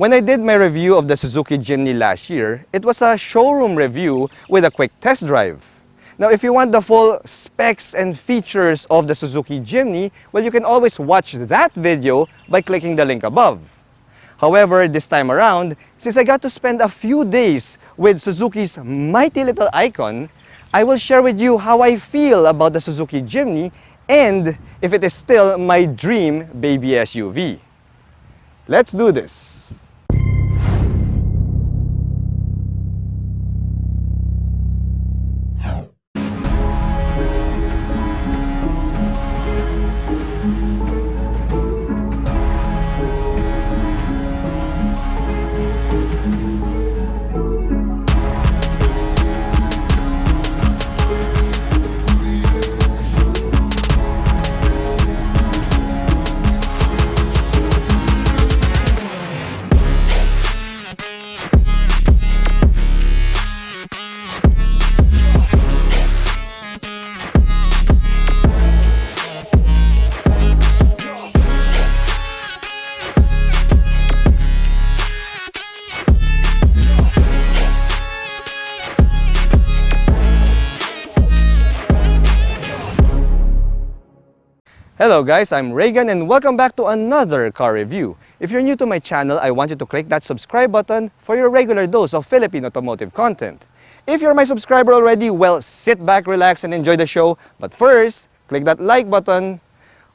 When I did my review of the Suzuki Jimny last year, it was a showroom review with a quick test drive. Now, if you want the full specs and features of the Suzuki Jimny, well, you can always watch that video by clicking the link above. However, this time around, since I got to spend a few days with Suzuki's mighty little icon, I will share with you how I feel about the Suzuki Jimny and if it is still my dream baby SUV. Let's do this! Hello guys, I'm Reagan and welcome back to another car review. If you're new to my channel, I want you to click that subscribe button for your regular dose of Filipino automotive content. If you're my subscriber already, well, sit back, relax, and enjoy the show. But first, click that like button.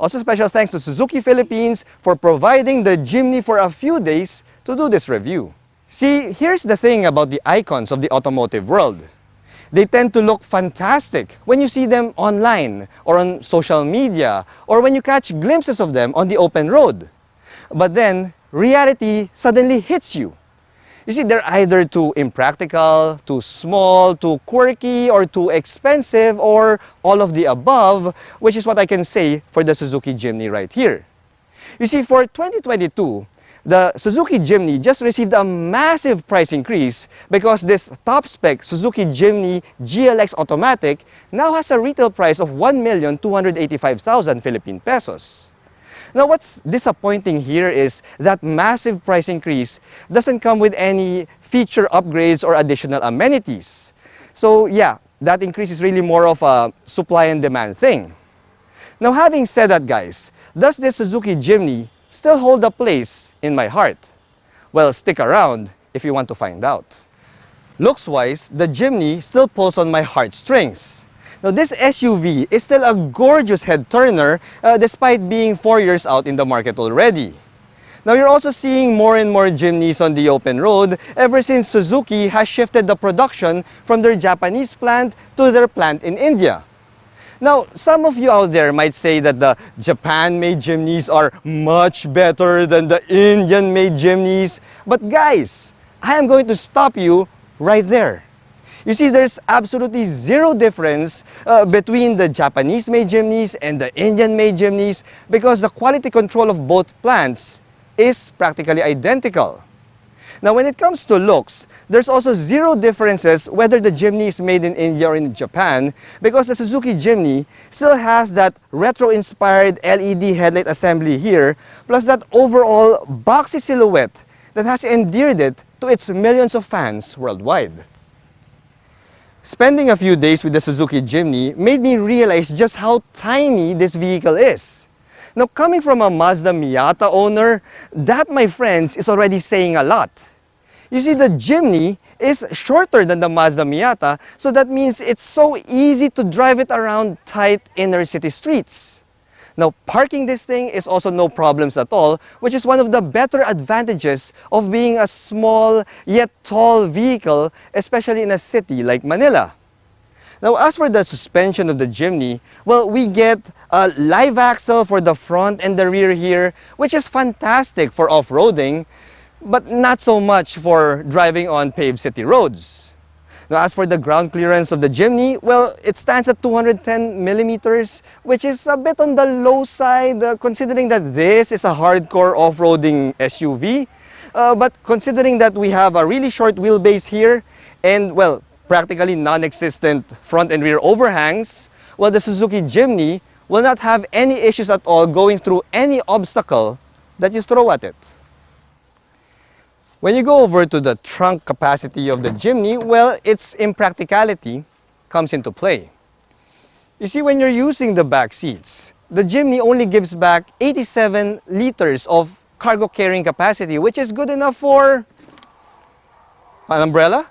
Also, special thanks to Suzuki Philippines for providing the Jimny for a few days to do this review. See, here's the thing about the icons of the automotive world. They tend to look fantastic when you see them online or on social media or when you catch glimpses of them on the open road. But then, reality suddenly hits you. You see, they're either too impractical, too small, too quirky, or too expensive, or all of the above, which is what I can say for the Suzuki Jimny right here. You see, for 2022, the Suzuki Jimny just received a massive price increase because this top-spec Suzuki Jimny GLX Automatic now has a retail price of 1,285,000 Philippine pesos. Now, what's disappointing here is that massive price increase doesn't come with any feature upgrades or additional amenities. So yeah, that increase is really more of a supply and demand thing. Now, having said that, guys, does this Suzuki Jimny still hold a place in my heart? Well, stick around if you want to find out. Looks-wise, the Jimny still pulls on my heartstrings. Now, this SUV is still a gorgeous head-turner despite being 4 years out in the market already. Now, you're also seeing more and more Jimnys on the open road ever since Suzuki has shifted the production from their Japanese plant to their plant in India. Now, some of you out there might say that the Japan-made Jimnys are much better than the Indian-made Jimnys. But guys, I am going to stop you right there. You see, there's absolutely zero difference between the Japanese-made Jimnys and the Indian-made Jimnys because the quality control of both plants is practically identical. Now, when it comes to looks, there's also zero differences whether the Jimny is made in India or in Japan because the Suzuki Jimny still has that retro-inspired LED headlight assembly here, plus that overall boxy silhouette that has endeared it to its millions of fans worldwide. Spending a few days with the Suzuki Jimny made me realize just how tiny this vehicle is. Now, coming from a Mazda Miata owner, that, my friends, is already saying a lot. You see, the Jimny is shorter than the Mazda Miata, so that means it's so easy to drive it around tight inner city streets. Now, parking this thing is also no problems at all, which is one of the better advantages of being a small yet tall vehicle, especially in a city like Manila. Now, as for the suspension of the Jimny, well, we get a live axle for the front and the rear here, which is fantastic for off-roading, but not so much for driving on paved city roads. Now, as for the ground clearance of the Jimny, well, it stands at 210 millimeters, which is a bit on the low side, considering that this is a hardcore off-roading SUV. But considering that we have a really short wheelbase here, and, well, practically non-existent front and rear overhangs, well, the Suzuki Jimny will not have any issues at all going through any obstacle that you throw at it. When you go over to the trunk capacity of the Jimny, well, its impracticality comes into play. You see, when you're using the back seats, the Jimny only gives back 87 liters of cargo carrying capacity, which is good enough for an umbrella.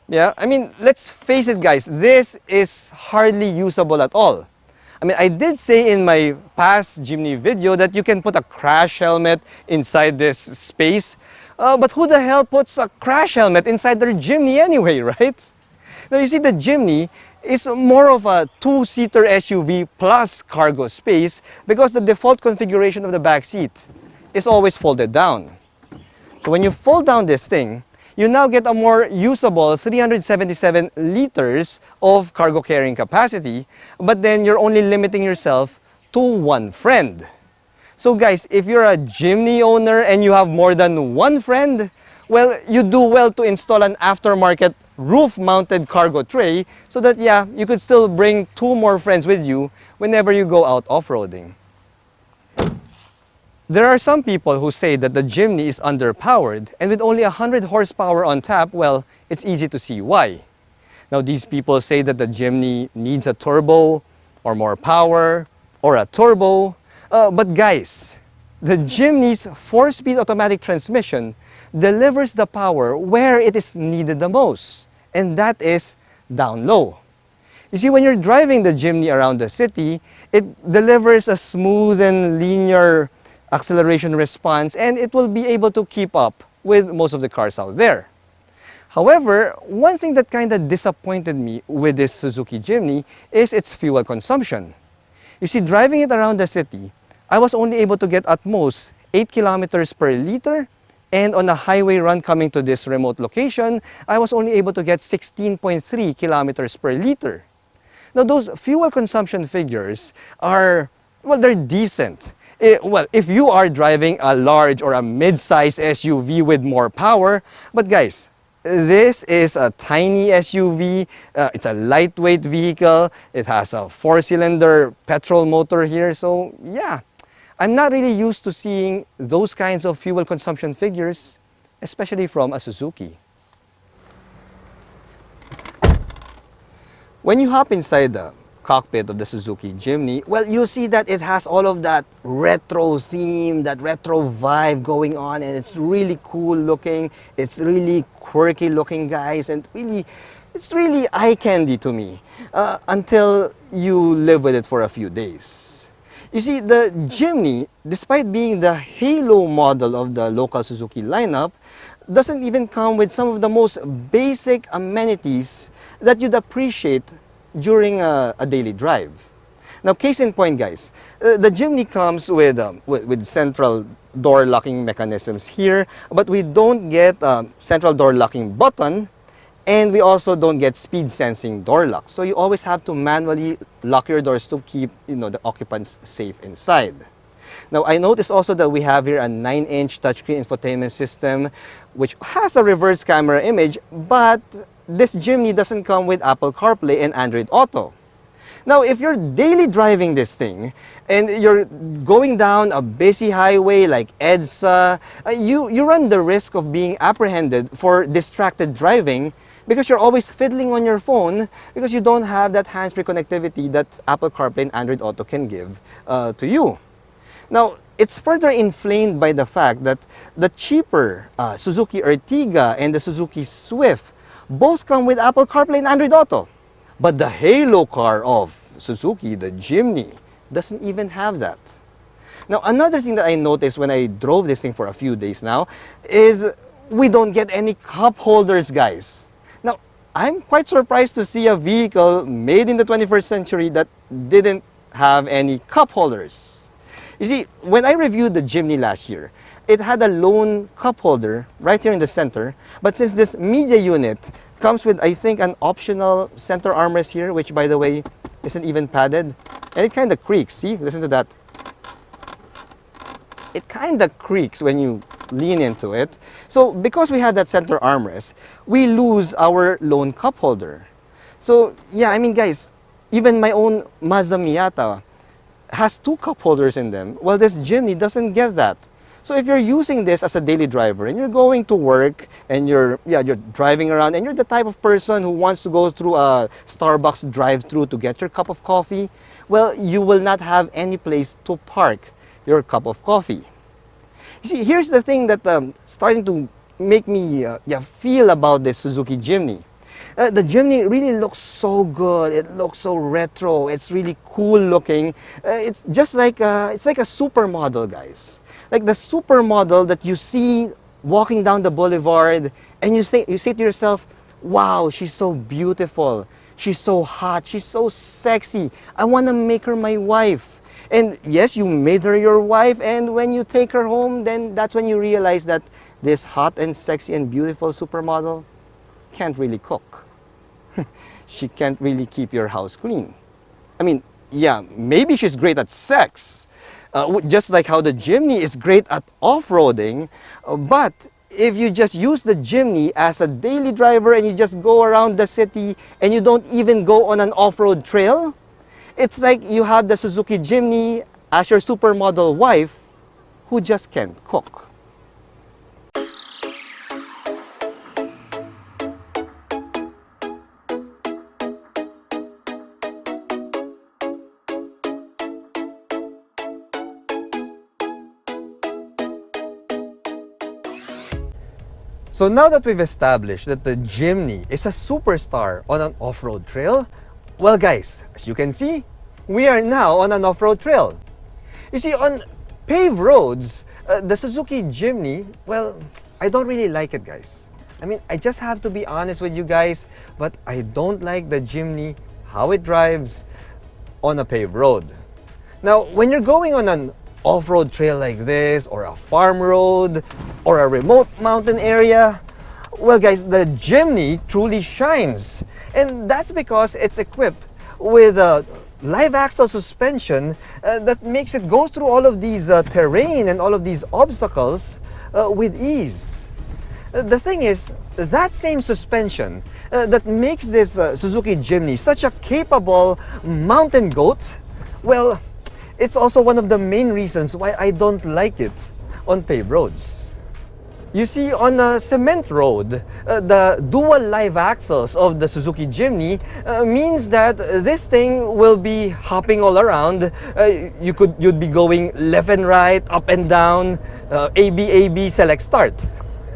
Yeah, I mean, let's face it, guys, this is hardly usable at all. I mean, I did say in my past Jimny video that you can put a crash helmet inside this space, but who the hell puts a crash helmet inside their Jimny anyway, right? Now, you see, the Jimny is more of a two-seater SUV plus cargo space because the default configuration of the back seat is always folded down. So when you fold down this thing, you now get a more usable 377 liters of cargo carrying capacity, but then you're only limiting yourself to one friend. So guys, if you're a Jimny owner and you have more than one friend, well, you do well to install an aftermarket roof-mounted cargo tray so that, yeah, you could still bring two more friends with you whenever you go out off-roading. There are some people who say that the Jimny is underpowered, and with only 100 horsepower on tap, well, it's easy to see why. Now, these people say that the Jimny needs a turbo, or more power, or a turbo. But guys, the Jimny's 4-speed automatic transmission delivers the power where it is needed the most, and that is down low. You see, when you're driving the Jimny around the city, it delivers a smooth and linear acceleration response, and it will be able to keep up with most of the cars out there. However, one thing that kind of disappointed me with this Suzuki Jimny is its fuel consumption. You see, driving it around the city, I was only able to get at most 8 kilometers per liter, and on a highway run coming to this remote location, I was only able to get 16.3 kilometers per liter. Now, those fuel consumption figures are, well, they're decent. Well, if you are driving a large or a mid-size SUV with more power, but guys, this is a tiny SUV, it's a lightweight vehicle, it has a 4-cylinder petrol motor here, so yeah, I'm not really used to seeing those kinds of fuel consumption figures, especially from a Suzuki. When you hop inside the cockpit of the Suzuki Jimny, well, you see that it has all of that retro theme, that retro vibe going on, and it's really cool looking, it's really quirky looking, guys, and it's really eye candy to me until you live with it for a few days. You see, the Jimny, despite being the halo model of the local Suzuki lineup, doesn't even come with some of the most basic amenities that you'd appreciate during a daily drive. Now, case in point, guys, the Jimny comes with central door locking mechanisms here, but we don't get central door locking button, and we also don't get speed sensing door locks. So you always have to manually lock your doors to keep, the occupants safe inside. Now, I noticed also that we have here a 9-inch touchscreen infotainment system, which has a reverse camera image, but this Jimny doesn't come with Apple CarPlay and Android Auto. Now, if you're daily driving this thing and you're going down a busy highway like EDSA, you run the risk of being apprehended for distracted driving because you're always fiddling on your phone because you don't have that hands-free connectivity that Apple CarPlay and Android Auto can give to you. Now, it's further inflamed by the fact that the cheaper Suzuki Ertiga and the Suzuki Swift both come with Apple CarPlay and Android Auto. But the halo car of Suzuki, the Jimny, doesn't even have that. Now, another thing that I noticed when I drove this thing for a few days now is we don't get any cup holders, guys. Now, I'm quite surprised to see a vehicle made in the 21st century that didn't have any cup holders. You see, when I reviewed the Jimny last year, it had a lone cup holder right here in the center, but since this media unit comes with, I think, an optional center armrest here, which, by the way, isn't even padded, and it kind of creaks. See, listen to that. It kind of creaks when you lean into it. So because we had that center armrest, we lose our lone cup holder. So yeah, I mean, guys, even my own Mazda Miata has 2 cup holders in them, while this Jimny doesn't get that. So if you're using this as a daily driver and you're going to work and you're driving around and you're the type of person who wants to go through a Starbucks drive-through to get your cup of coffee, well, you will not have any place to park your cup of coffee. You see, here's the thing that starting to make me feel about this Suzuki Jimny. The Jimny really looks so good. It looks so retro. It's really cool looking. It's just like it's like a supermodel, guys. Like the supermodel that you see walking down the boulevard, and you say to yourself, "Wow, she's so beautiful. She's so hot. She's so sexy. I want to make her my wife." And yes, you made her your wife, and when you take her home, then that's when you realize that this hot and sexy and beautiful supermodel can't really cook. She can't really keep your house clean. I mean, yeah, maybe she's great at sex, just like how the Jimny is great at off-roading, but if you just use the Jimny as a daily driver and you just go around the city and you don't even go on an off-road trail, it's like you have the Suzuki Jimny as your supermodel wife who just can't cook. So now that we've established that the Jimny is a superstar on an off-road trail, well guys, as you can see, we are now on an off-road trail. You see, on paved roads, the Suzuki Jimny, well, I don't really like it, guys. I mean, I just have to be honest with you guys, but I don't like the Jimny, how it drives on a paved road. Now, when you're going on an off-road trail like this, or a farm road, or a remote mountain area, well guys, the Jimny truly shines. And that's because it's equipped with a live axle suspension that makes it go through all of these terrain and all of these obstacles with ease. The thing is, that same suspension that makes this Suzuki Jimny such a capable mountain goat, well, it's also one of the main reasons why I don't like it on paved roads. You see, on a cement road, the dual live axles of the Suzuki Jimny means that this thing will be hopping all around. You'd be going left and right, up and down, AB, select, start.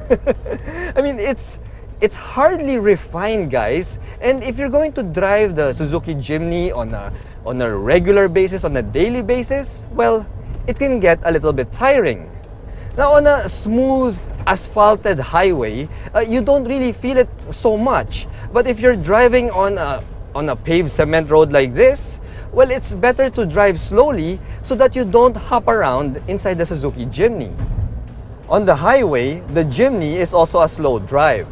I mean, it's hardly refined, guys. And if you're going to drive the Suzuki Jimny on a regular basis, on a daily basis, well, it can get a little bit tiring. Now, on a smooth, asphalted highway, you don't really feel it so much. But if you're driving on a paved cement road like this, well, it's better to drive slowly so that you don't hop around inside the Suzuki Jimny. On the highway, the Jimny is also a slow drive.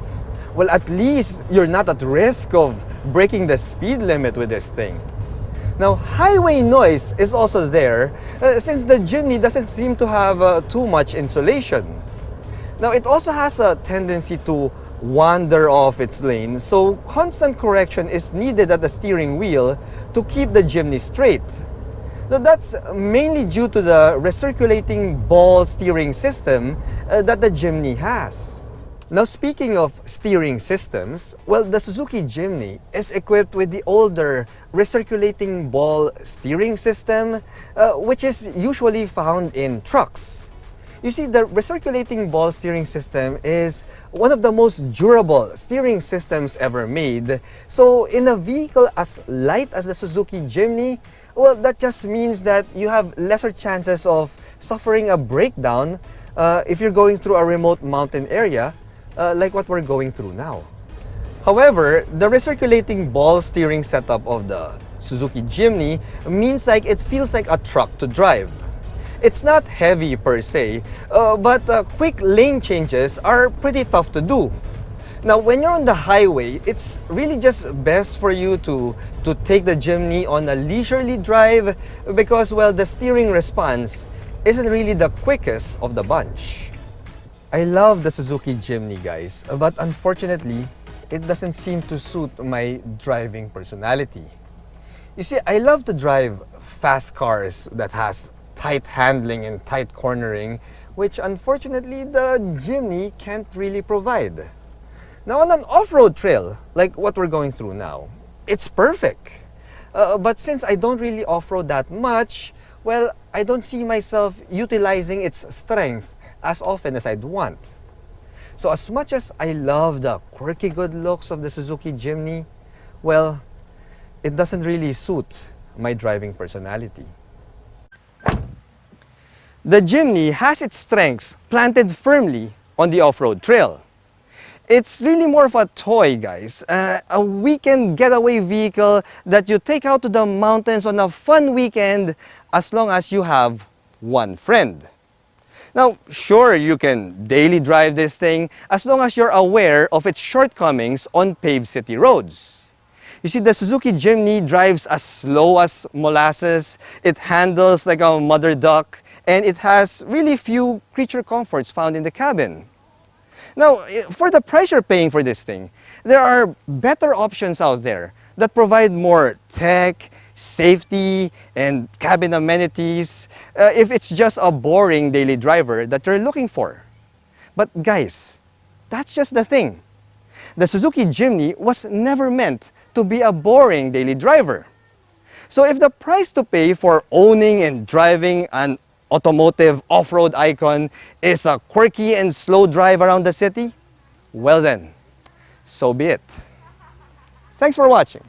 Well, at least you're not at risk of breaking the speed limit with this thing. Now, highway noise is also there since the Jimny doesn't seem to have too much insulation. Now, it also has a tendency to wander off its lane, so constant correction is needed at the steering wheel to keep the Jimny straight. Now, that's mainly due to the recirculating ball steering system that the Jimny has. Now, speaking of steering systems, well, the Suzuki Jimny is equipped with the older recirculating ball steering system, which is usually found in trucks. You see, the recirculating ball steering system is one of the most durable steering systems ever made. So, in a vehicle as light as the Suzuki Jimny, well, that just means that you have lesser chances of suffering a breakdown if you're going through a remote mountain area, like what we're going through now. However, the recirculating ball steering setup of the Suzuki Jimny means like it feels like a truck to drive. It's not heavy per se, but quick lane changes are pretty tough to do. Now, when you're on the highway, it's really just best for you to take the Jimny on a leisurely drive because, well, the steering response isn't really the quickest of the bunch. I love the Suzuki Jimny, guys, but unfortunately, it doesn't seem to suit my driving personality. You see, I love to drive fast cars that has tight handling and tight cornering which unfortunately the Jimny can't really provide. Now on an off-road trail, like what we're going through now, it's perfect. But since I don't really off-road that much, well, I don't see myself utilizing its strength as often as I'd want. So as much as I love the quirky good looks of the Suzuki Jimny, well, it doesn't really suit my driving personality. The Jimny has its strengths planted firmly on the off-road trail. It's really more of a toy, guys. A weekend getaway vehicle that you take out to the mountains on a fun weekend as long as you have one friend. Now, sure, you can daily drive this thing as long as you're aware of its shortcomings on paved city roads. You see, the Suzuki Jimny drives as slow as molasses, it handles like a mother duck, and it has really few creature comforts found in the cabin. Now, for the price you're paying for this thing, there are better options out there that provide more tech, safety, and cabin amenities if it's just a boring daily driver that you're looking for. But guys, that's just the thing. The Suzuki Jimny was never meant to be a boring daily driver. So if the price to pay for owning and driving an automotive off-road icon is a quirky and slow drive around the city, well then, so be it. Thanks for watching.